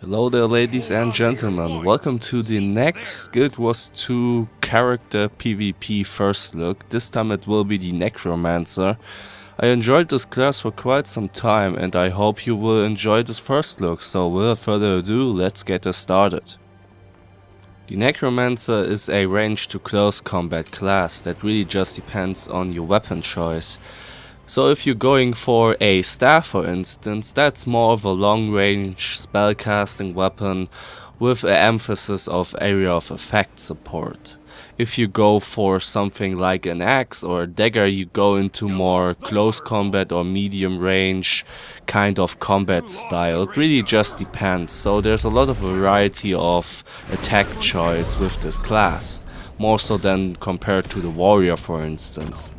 Hello there, ladies and gentlemen, welcome to the next Guild Wars 2 character PvP first look. This time it will be the Necromancer. I enjoyed this class for quite some time and I hope you will enjoy this first look, so without further ado, let's get us started. The Necromancer is a range to close combat class that really just depends on your weapon choice. So if you're going for a staff, for instance, that's more of a long-range spellcasting weapon with an emphasis of area of effect support. If you go for something like an axe or a dagger, you go into more close combat or medium range kind of combat style. It really just depends, so there's a lot of variety of attack choice with this class, more so than compared to the warrior, for instance.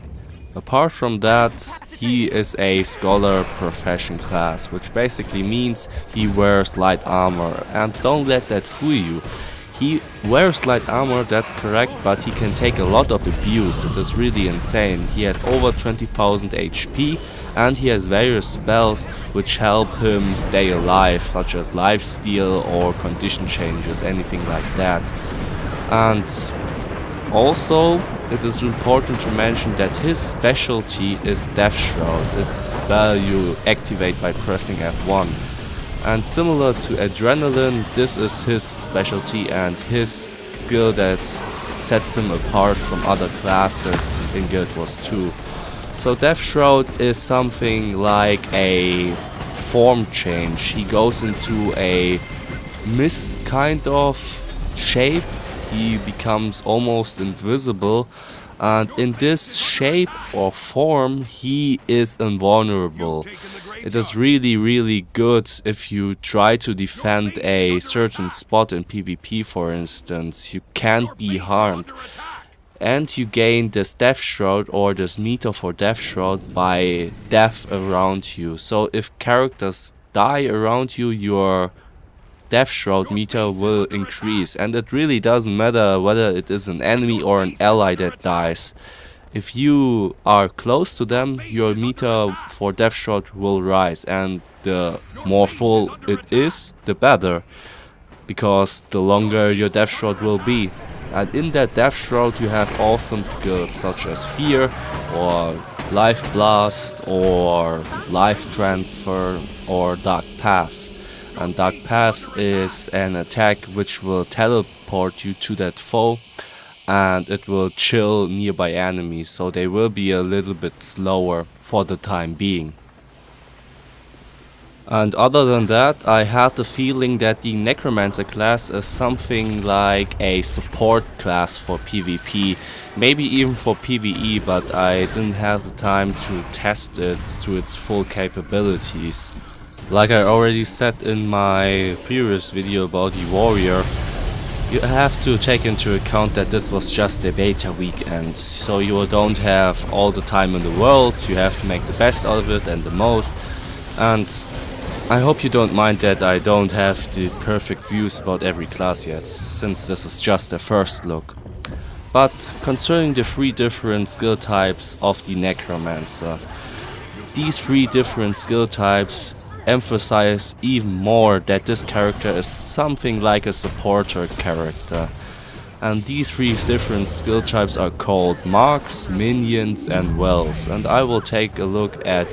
Apart from that, he is a scholar profession class, which basically means he wears light armor, and don't let that fool you. He wears light armor, that's correct, but he can take a lot of abuse. It is really insane. He has over 20,000 HP and he has various spells which help him stay alive, such as lifesteal or condition changes, anything like that. And also, it is important to mention that his specialty is Death Shroud. It's the spell you activate by pressing F1. And similar to Adrenaline, this is his specialty and his skill that sets him apart from other classes in Guild Wars 2. So Death Shroud is something like a form change. He goes into a mist kind of shape. He becomes almost invisible, and in this shape or form he is invulnerable. It is really good if you try to defend a certain spot in PvP, for instance. You can't be harmed, and you gain this Death Shroud or this meter for Death Shroud by death around you. So if characters die around you, your Death Shroud meter will increase, and it really doesn't matter whether it is an enemy or an ally that dies. If you are close to them, your meter for Death Shroud will rise, and the more full it is, the better, because the longer your Death Shroud will be. And in that Death Shroud you have awesome skills such as Fear or Life Blast or Life Transfer or Dark Path. And Dark Path is an attack which will teleport you to that foe, and it will chill nearby enemies, so they will be a little bit slower for the time being. And other than that, I had the feeling that the Necromancer class is something like a support class for PvP, maybe even for PvE, but I didn't have the time to test it to its full capabilities. Like I already said in my previous video about the warrior, you have to take into account that this was just a beta weekend, so you don't have all the time in the world. You have to make the best out of it and the most. And I hope you don't mind that I don't have the perfect views about every class yet, since this is just a first look. But concerning the 3 different skill types of the Necromancer, these 3 different skill types emphasize even more that this character is something like a supporter character. And these 3 different skill types are called Marks, Minions and Wells, and I will take a look at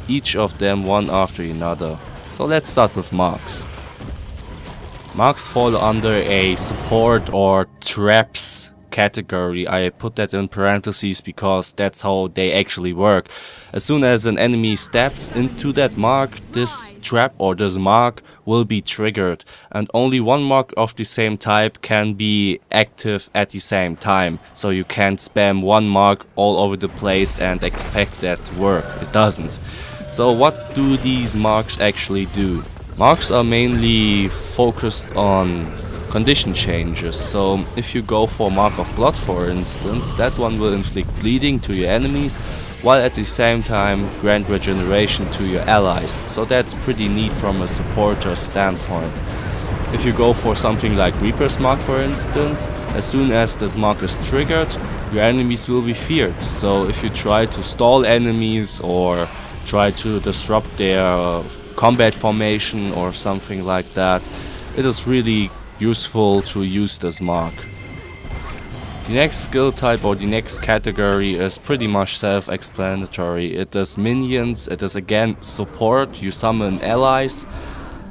each of them one after another. So let's start with Marks. Marks fall under a support or traps category. I put that in parentheses because that's how they actually work. As soon as an enemy steps into that mark, this trap or this mark will be triggered, and only one mark of the same type can be active at the same time. So you can't spam one mark all over the place and expect that to work. It doesn't. So what do these marks actually do? Marks are mainly focused on condition changes. So if you go for Mark of Blood, for instance, that one will inflict bleeding to your enemies, while at the same time grant regeneration to your allies. So that's pretty neat from a supporter standpoint. If you go for something like Reaper's Mark, for instance, as soon as this mark is triggered, your enemies will be feared. So if you try to stall enemies or try to disrupt their combat formation or something like that, it is really useful to use this mark. The next skill type or the next category is pretty much self-explanatory. It is minions, it is again support, you summon allies,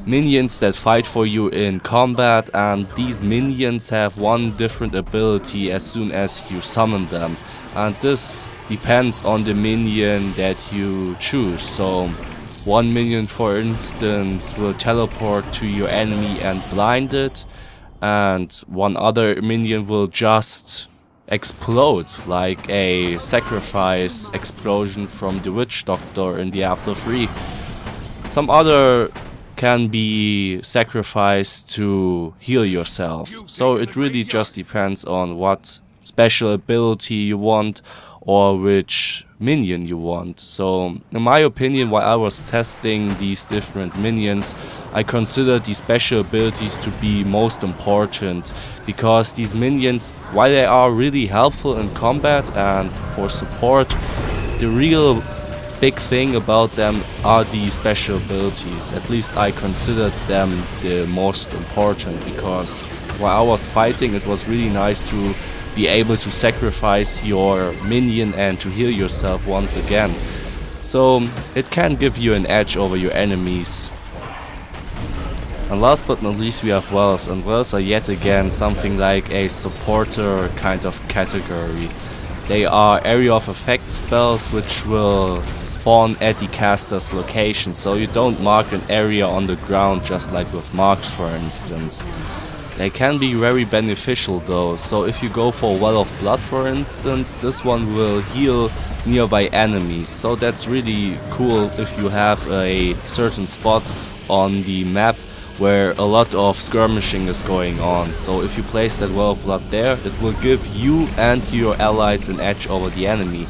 minions that fight for you in combat, and these minions have one different ability as soon as you summon them. And this depends on the minion that you choose. So one minion, for instance, will teleport to your enemy and blind it, and one other minion will just explode, like a sacrifice explosion from the Witch Doctor in Diablo 3. Some other can be sacrificed to heal yourself. So it really just depends on what special ability you want or which minion you want. So in my opinion, while I was testing these different minions, I consider these special abilities to be most important, because these minions, while they are really helpful in combat and for support, the real big thing about them are the special abilities. At least I considered them the most important, because while I was fighting, it was really nice to be able to sacrifice your minion and to heal yourself once again. So it can give you an edge over your enemies. And last but not least, we have wells, and wells are yet again something like a supporter kind of category. They are area of effect spells which will spawn at the caster's location, so you don't mark an area on the ground just like with marks, for instance. They can be very beneficial though, so if you go for Well of Blood, for instance, this one will heal nearby enemies, so that's really cool if you have a certain spot on the map where a lot of skirmishing is going on. So if you place that Well of Blood there, it will give you and your allies an edge over the enemy,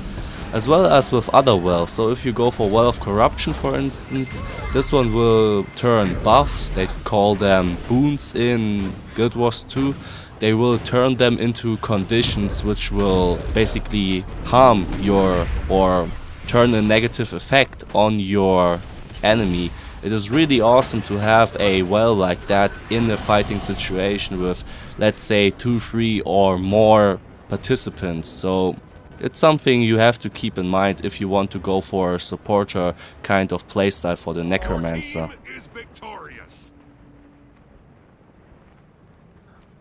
as well as with other wells. So if you go for Well of Corruption, for instance, this one will turn buffs, they call them boons in Guild Wars 2, they will turn them into conditions which will basically harm your, or turn a negative effect on your enemy. It is really awesome to have a well like that in a fighting situation with, let's say, 2, 3 or more participants. So it's something you have to keep in mind if you want to go for a supporter kind of playstyle for the Necromancer.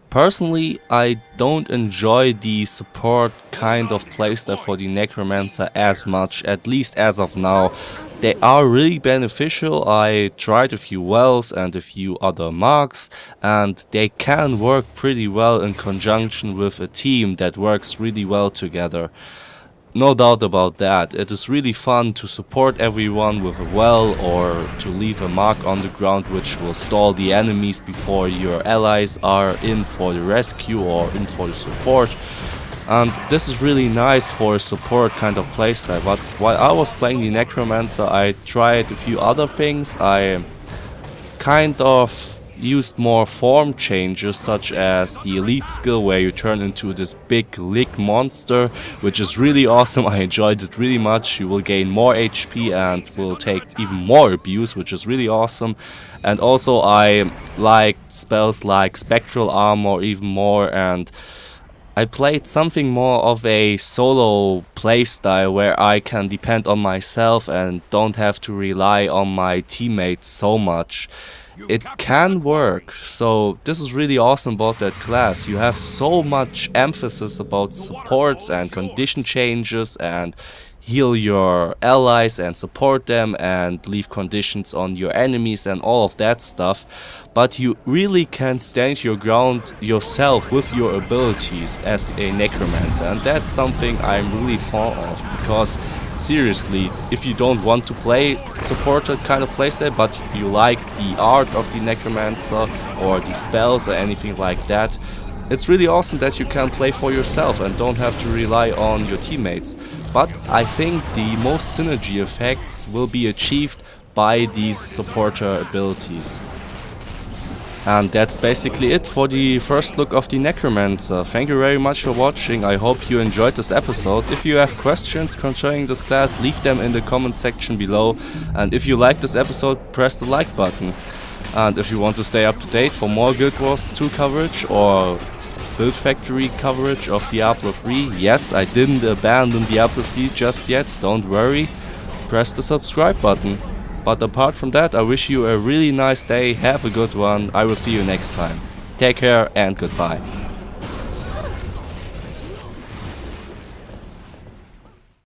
Personally, I don't enjoy the support kind of playstyle for the Necromancer as much, at least as of now. They are really beneficial. I tried a few wells and a few other marks, and they can work pretty well in conjunction with a team that works really well together. No doubt about that. It is really fun to support everyone with a well, or to leave a mark on the ground which will stall the enemies before your allies are in for the rescue or in for the support. And this is really nice for a support kind of playstyle. But while I was playing the Necromancer, I tried a few other things. I kind of used more form changes, such as the elite skill where you turn into this big lick monster, which is really awesome. I enjoyed it really much. You will gain more HP and will take even more abuse, which is really awesome. And also I liked spells like Spectral Armor even more, and I played something more of a solo playstyle where I can depend on myself and don't have to rely on my teammates so much. It can work, so this is really awesome about that class. You have so much emphasis about supports and condition changes, and heal your allies and support them and leave conditions on your enemies and all of that stuff. But you really can stand your ground yourself with your abilities as a Necromancer, and that's something I'm really fond of, because seriously, if you don't want to play supported kind of playstyle, but you like the art of the Necromancer or the spells or anything like that, it's really awesome that you can play for yourself and don't have to rely on your teammates. But I think the most synergy effects will be achieved by these supporter abilities. And that's basically it for the first look of the Necromancer. Thank you very much for watching. I hope you enjoyed this episode. If you have questions concerning this class, leave them in the comment section below. And if you like this episode, press the like button. And if you want to stay up to date for more Guild Wars 2 coverage or Build Factory coverage of Diablo 3, yes, I didn't abandon Diablo 3 just yet, don't worry, press the subscribe button. But apart from that, I wish you a really nice day, have a good one, I will see you next time. Take care and goodbye.